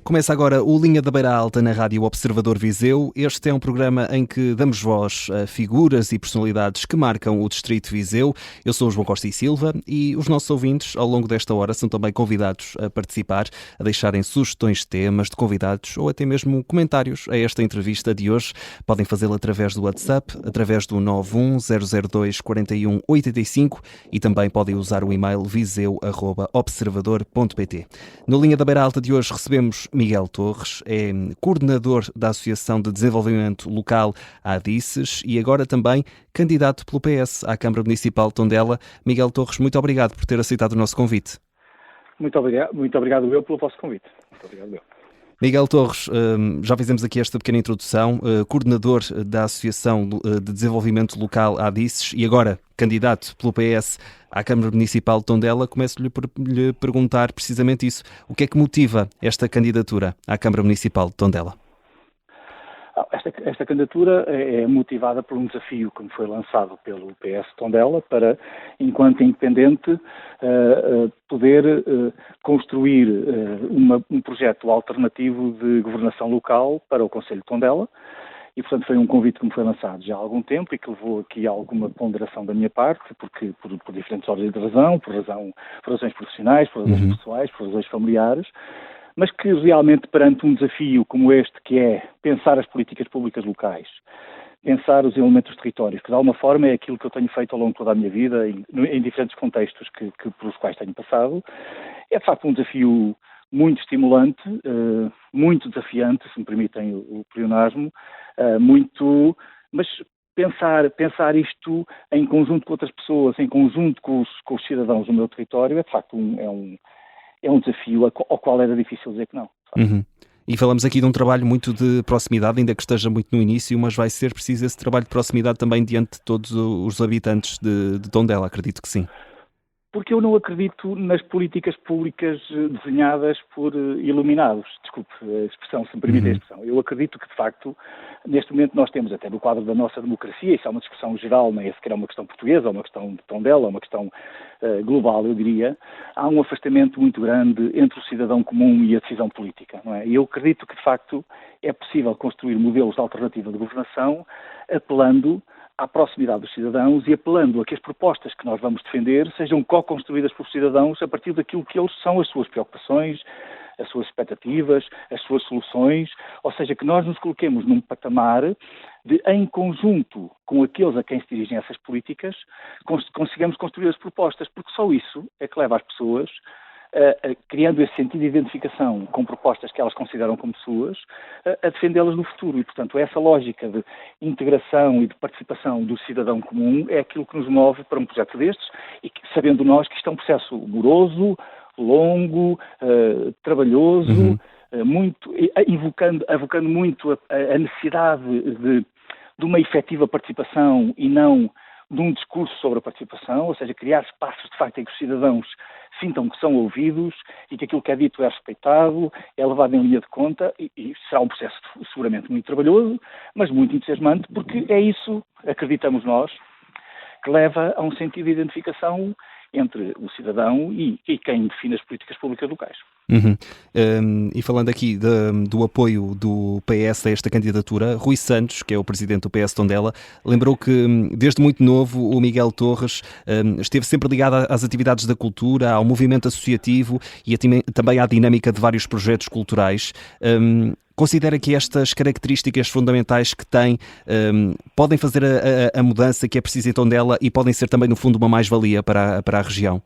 Começa agora o Linha da Beira Alta na Rádio Observador Viseu. Este é um programa em que damos voz a figuras e personalidades que marcam o Distrito de Viseu. Eu sou o João Costa e Silva e os nossos ouvintes, ao longo desta hora, são também convidados a participar, a deixarem sugestões de temas, de convidados ou até mesmo comentários a esta entrevista de hoje. Podem fazê-lo através do WhatsApp, através do 910024185 e também podem usar o e-mail viseu@observador.pt. No Linha da Beira Alta de hoje recebemos Miguel Torres, é coordenador da Associação de Desenvolvimento Local ADICES e agora também candidato pelo PS à Câmara Municipal de Tondela. Miguel Torres, muito obrigado por ter aceitado o nosso convite. Muito obrigado eu pelo vosso convite. Muito obrigado eu. Miguel Torres, já fizemos aqui esta pequena introdução, coordenador da Associação de Desenvolvimento Local ADICES e agora candidato pelo PS à Câmara Municipal de Tondela. Começo-lhe por lhe perguntar precisamente isso. O que é que motiva esta candidatura à Câmara Municipal de Tondela? Esta candidatura é motivada por um desafio que me foi lançado pelo PS Tondela para, enquanto independente, poder construir um projeto alternativo de governação local para o Concelho de Tondela. E, portanto, foi um convite que me foi lançado já há algum tempo e que levou aqui a alguma ponderação da minha parte, porque por diferentes ordens de razão, por razões profissionais, por razões pessoais, por razões familiares, mas que realmente perante um desafio como este, que é pensar as políticas públicas locais, pensar os elementos dos territórios, que de alguma forma é aquilo que eu tenho feito ao longo de toda a minha vida, em diferentes contextos pelos quais tenho passado, é de facto um desafio muito estimulante, muito desafiante, se me permitem o pleonasmo, mas pensar isto em conjunto com outras pessoas, em conjunto com os cidadãos do meu território, é de facto é um desafio ao qual era difícil dizer que não. E falamos aqui de um trabalho muito de proximidade, ainda que esteja muito no início, mas vai ser preciso esse trabalho de proximidade também diante de todos os habitantes de Tondela, acredito que sim. Porque eu não acredito nas políticas públicas desenhadas por iluminados. Desculpe a expressão, se me permite a expressão. Eu acredito que, de facto, neste momento nós temos, até no quadro da nossa democracia, isso é uma discussão geral, nem é sequer uma questão portuguesa, é uma questão de Tondela, é uma questão global, eu diria, há um afastamento muito grande entre o cidadão comum e a decisão política, não é? E eu acredito que, de facto, é possível construir modelos de alternativa de governação apelando à proximidade dos cidadãos e apelando a que as propostas que nós vamos defender sejam co-construídas por cidadãos a partir daquilo que eles são as suas preocupações, as suas expectativas, as suas soluções, ou seja, que nós nos coloquemos num patamar de, em conjunto com aqueles a quem se dirigem essas políticas, consigamos construir as propostas, porque só isso é que leva as pessoas criando esse sentido de identificação com propostas que elas consideram como suas, a defendê-las no futuro. E, portanto, essa lógica de integração e de participação do cidadão comum é aquilo que nos move para um projeto destes e que, sabendo nós que isto é um processo moroso, longo, trabalhoso, evocando muito a necessidade de uma efetiva participação e não de um discurso sobre a participação, ou seja, criar espaços de facto em que os cidadãos sintam que são ouvidos e que aquilo que é dito é respeitado, é levado em linha de conta e será um processo seguramente muito trabalhoso, mas muito entusiasmante, porque é isso, acreditamos nós, que leva a um sentido de identificação entre o cidadão e quem define as políticas públicas locais. E falando aqui do apoio do PS a esta candidatura, Rui Santos, que é o presidente do PS Tondela, lembrou que desde muito novo o Miguel Torres esteve sempre ligado às atividades da cultura, ao movimento associativo e também à dinâmica de vários projetos culturais. Considera que estas características fundamentais que tem podem fazer a mudança que é precisa em Tondela e podem ser também, no fundo, uma mais-valia para a região?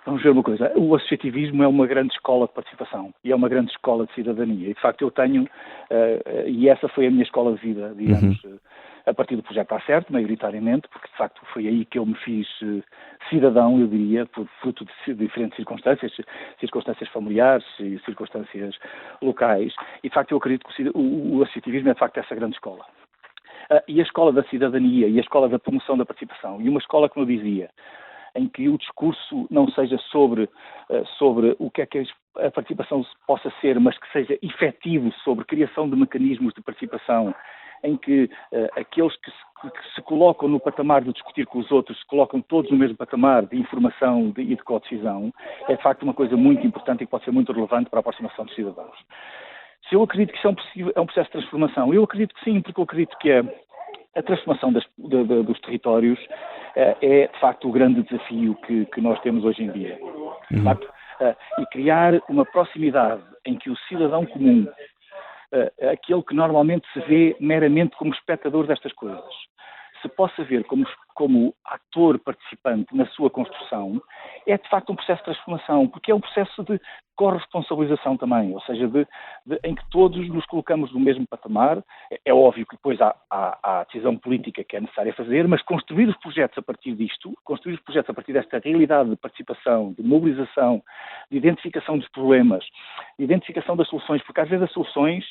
Vamos ver uma coisa, o associativismo é uma grande escola de participação e é uma grande escola de cidadania. E, de facto, eu tenho, e essa foi a minha escola de vida, digamos, a partir do projeto Acerto, maioritariamente, porque, de facto, foi aí que eu me fiz cidadão, eu diria, por fruto de diferentes circunstâncias familiares e circunstâncias locais. E, de facto, eu acredito que o associativismo é, de facto, essa grande escola. E a escola da cidadania e a escola da promoção da participação. E uma escola, como eu dizia, em que o discurso não seja sobre o que é que a participação possa ser, mas que seja efetivo sobre criação de mecanismos de participação em que aqueles que se colocam no patamar de discutir com os outros, se colocam todos no mesmo patamar de informação e de codecisão, é de facto uma coisa muito importante e que pode ser muito relevante para a aproximação dos cidadãos. Se eu acredito que isso é um processo de transformação, eu acredito que sim, porque eu acredito que a transformação dos territórios é, de facto, o grande desafio que nós temos hoje em dia. De facto, e criar uma proximidade em que o cidadão comum, aquele que normalmente se vê meramente como espectador destas coisas, se possa ver como ator participante na sua construção, é de facto um processo de transformação, porque é um processo de corresponsabilização também, ou seja, em que todos nos colocamos no mesmo patamar. É óbvio que depois há a decisão política que é necessária fazer, mas construir os projetos a partir disto, construir os projetos a partir desta realidade de participação, de mobilização, de identificação dos problemas, de identificação das soluções, porque às vezes as soluções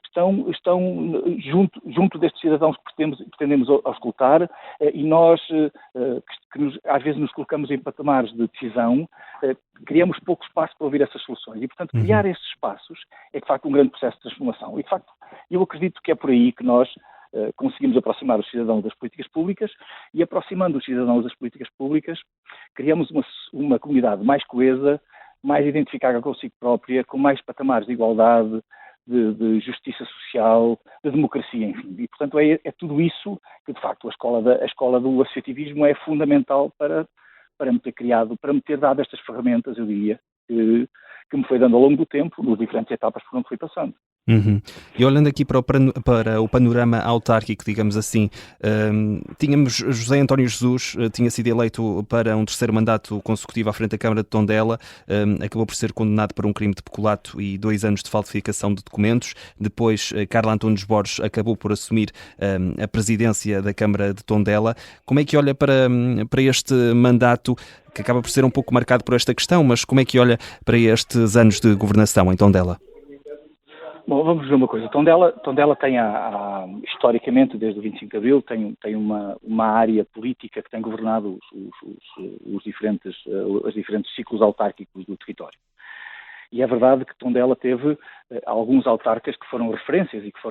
estão junto destes cidadãos que pretendemos auscultar, e nós, às vezes nos colocamos em patamares de decisão, criamos pouco espaço para ouvir essas soluções. E, portanto, criar esses espaços é, de facto, um grande processo de transformação. E, de facto, eu acredito que é por aí que nós conseguimos aproximar os cidadãos das políticas públicas, e, aproximando os cidadãos das políticas públicas, criamos uma comunidade mais coesa, mais identificada consigo própria, com mais patamares de igualdade, de justiça social, de democracia, enfim. E, portanto, é tudo isso que, de facto, a escola do associativismo é fundamental para me ter criado, para me ter dado estas ferramentas, eu diria, que me foi dando ao longo do tempo, nas diferentes etapas por onde fui passando. E olhando aqui para o panorama autárquico, digamos assim, tínhamos José António Jesus, tinha sido eleito para um terceiro mandato consecutivo à frente da Câmara de Tondela, acabou por ser condenado por um crime de peculato e 2 anos de falsificação de documentos. Depois, Carla Antunes Borges acabou por assumir a presidência da Câmara de Tondela. Como é que olha para este mandato, que acaba por ser um pouco marcado por esta questão, mas como é que olha para estes anos de governação em Tondela? Bom, vamos ver uma coisa. Tondela tem, historicamente, desde o 25 de Abril, tem uma área política que tem governado os diferentes ciclos autárquicos do território. E é verdade que Tondela teve alguns autarcas que foram referências e que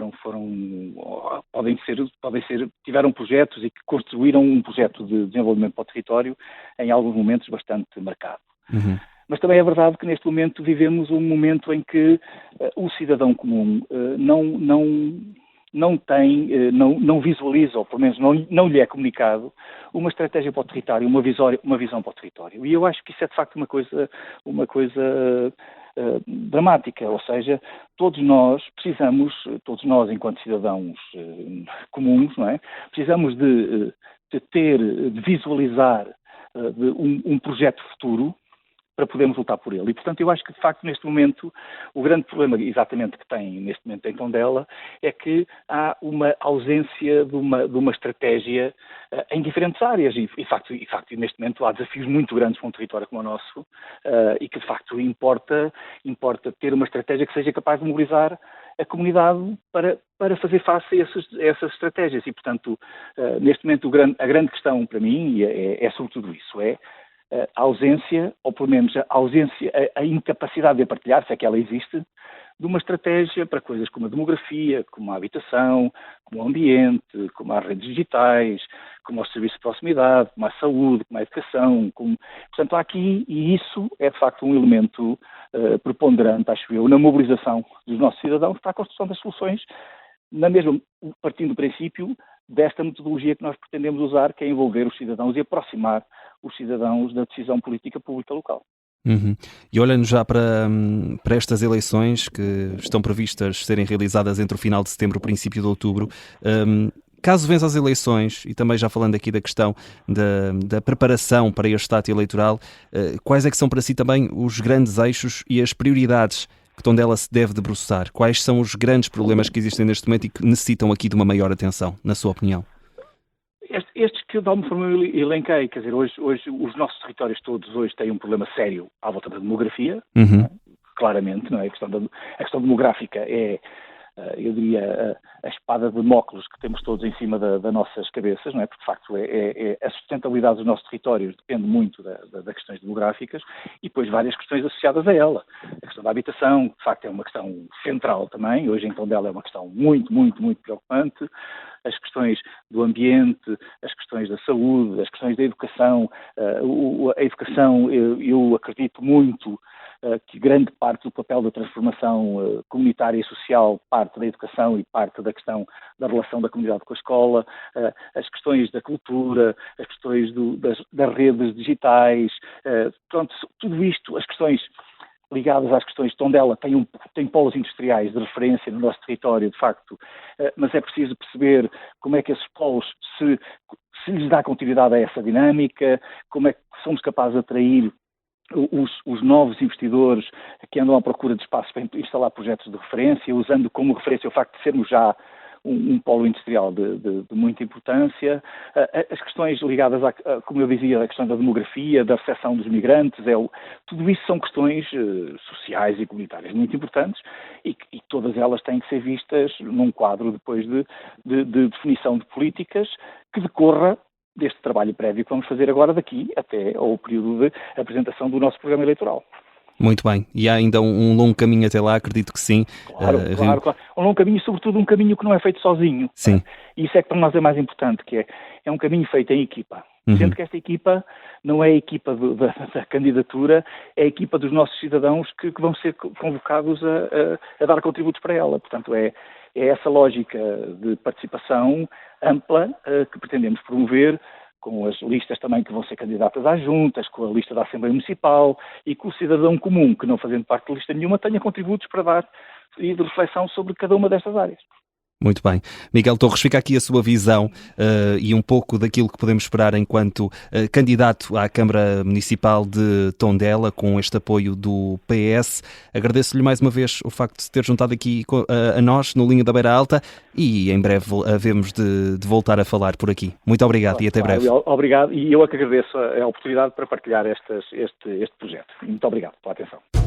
tiveram projetos e que construíram um projeto de desenvolvimento para o território em alguns momentos bastante marcado. Mas também é verdade que neste momento vivemos um momento em que o cidadão comum não visualiza, ou pelo menos não lhe é comunicado, uma estratégia para o território, uma visão para o território. E eu acho que isso é de facto uma coisa dramática, ou seja, todos nós enquanto cidadãos comuns, não é? Precisamos de visualizar um projeto futuro para podermos lutar por ele. E, portanto, eu acho que, de facto, neste momento, o grande problema, exatamente, que tem neste momento em Tondela, é que há uma ausência de uma estratégia em diferentes áreas. E, de facto, neste momento, há desafios muito grandes para um território como o nosso, e que, de facto, importa ter uma estratégia que seja capaz de mobilizar a comunidade para fazer face a essas estratégias. E, portanto, neste momento, a grande questão para mim é sobretudo isso, a ausência, ou pelo menos a incapacidade de partilhar, se é que ela existe, de uma estratégia para coisas como a demografia, como a habitação, como o ambiente, como as redes digitais, como os serviços de proximidade, como a saúde, como a educação. Portanto, há aqui, e isso é de facto um elemento preponderante, acho eu, na mobilização dos nossos cidadãos para a construção das soluções, partindo do princípio desta metodologia que nós pretendemos usar, que é envolver os cidadãos e aproximar os cidadãos da decisão política pública local. E olhando já para estas eleições que estão previstas serem realizadas entre o final de setembro e o princípio de outubro, caso vença as eleições, e também já falando aqui da questão da preparação para este ato eleitoral, quais é que são para si também os grandes eixos e as prioridades que Tondela se deve debruçar? Quais são os grandes problemas que existem neste momento e que necessitam aqui de uma maior atenção, na sua opinião? Estes que eu de alguma forma elenquei, quer dizer, hoje os nossos territórios todos hoje têm um problema sério à volta da demografia, claramente, não é? A questão demográfica é eu diria, a espada de Damócles que temos todos em cima das nossas cabeças, não é? Porque, de facto, a sustentabilidade dos nossos territórios depende muito das questões demográficas e depois várias questões associadas a ela. A questão da habitação, de facto, é uma questão central também. Hoje, em Tondela, é uma questão muito, muito, muito preocupante. As questões do ambiente, as questões da saúde, as questões da educação. A educação, eu acredito muito que grande parte do papel da transformação comunitária e social parte da educação e parte da questão da relação da comunidade com a escola, as questões da cultura, as questões das redes digitais, pronto, tudo isto, as questões ligadas às questões de Tondela, tem polos industriais de referência no nosso território, de facto, mas é preciso perceber como é que esses polos se lhes dá continuidade a essa dinâmica, como é que somos capazes de atrair os novos investidores que andam à procura de espaços para instalar projetos de referência, usando como referência o facto de sermos já um polo industrial de muita importância. As questões ligadas, como eu dizia, à questão da demografia, da recepção dos migrantes, tudo isso são questões sociais e comunitárias muito importantes e todas elas têm que ser vistas num quadro depois de definição de políticas que decorra deste trabalho prévio que vamos fazer agora daqui até ao período de apresentação do nosso programa eleitoral. Muito bem. E há ainda um longo caminho até lá, acredito que sim. Claro. Um longo caminho e, sobretudo, um caminho que não é feito sozinho. Sim. E isso é que para nós é mais importante, que é um caminho feito em equipa. Sendo que esta equipa não é a equipa da candidatura, é a equipa dos nossos cidadãos que vão ser convocados a dar contributos para ela. Portanto, é essa lógica de participação ampla que pretendemos promover, com as listas também que vão ser candidatas às juntas, com a lista da Assembleia Municipal e com o cidadão comum, que não fazendo parte de lista nenhuma, tenha contributos para dar e de reflexão sobre cada uma destas áreas. Muito bem. Miguel Torres, fica aqui a sua visão e um pouco daquilo que podemos esperar enquanto candidato à Câmara Municipal de Tondela, com este apoio do PS. Agradeço-lhe mais uma vez o facto de se ter juntado aqui a nós no Linha da Beira Alta e em breve havemos de voltar a falar por aqui. Muito obrigado e até breve. Obrigado, e eu é que agradeço a oportunidade para partilhar este projeto. Muito obrigado pela atenção.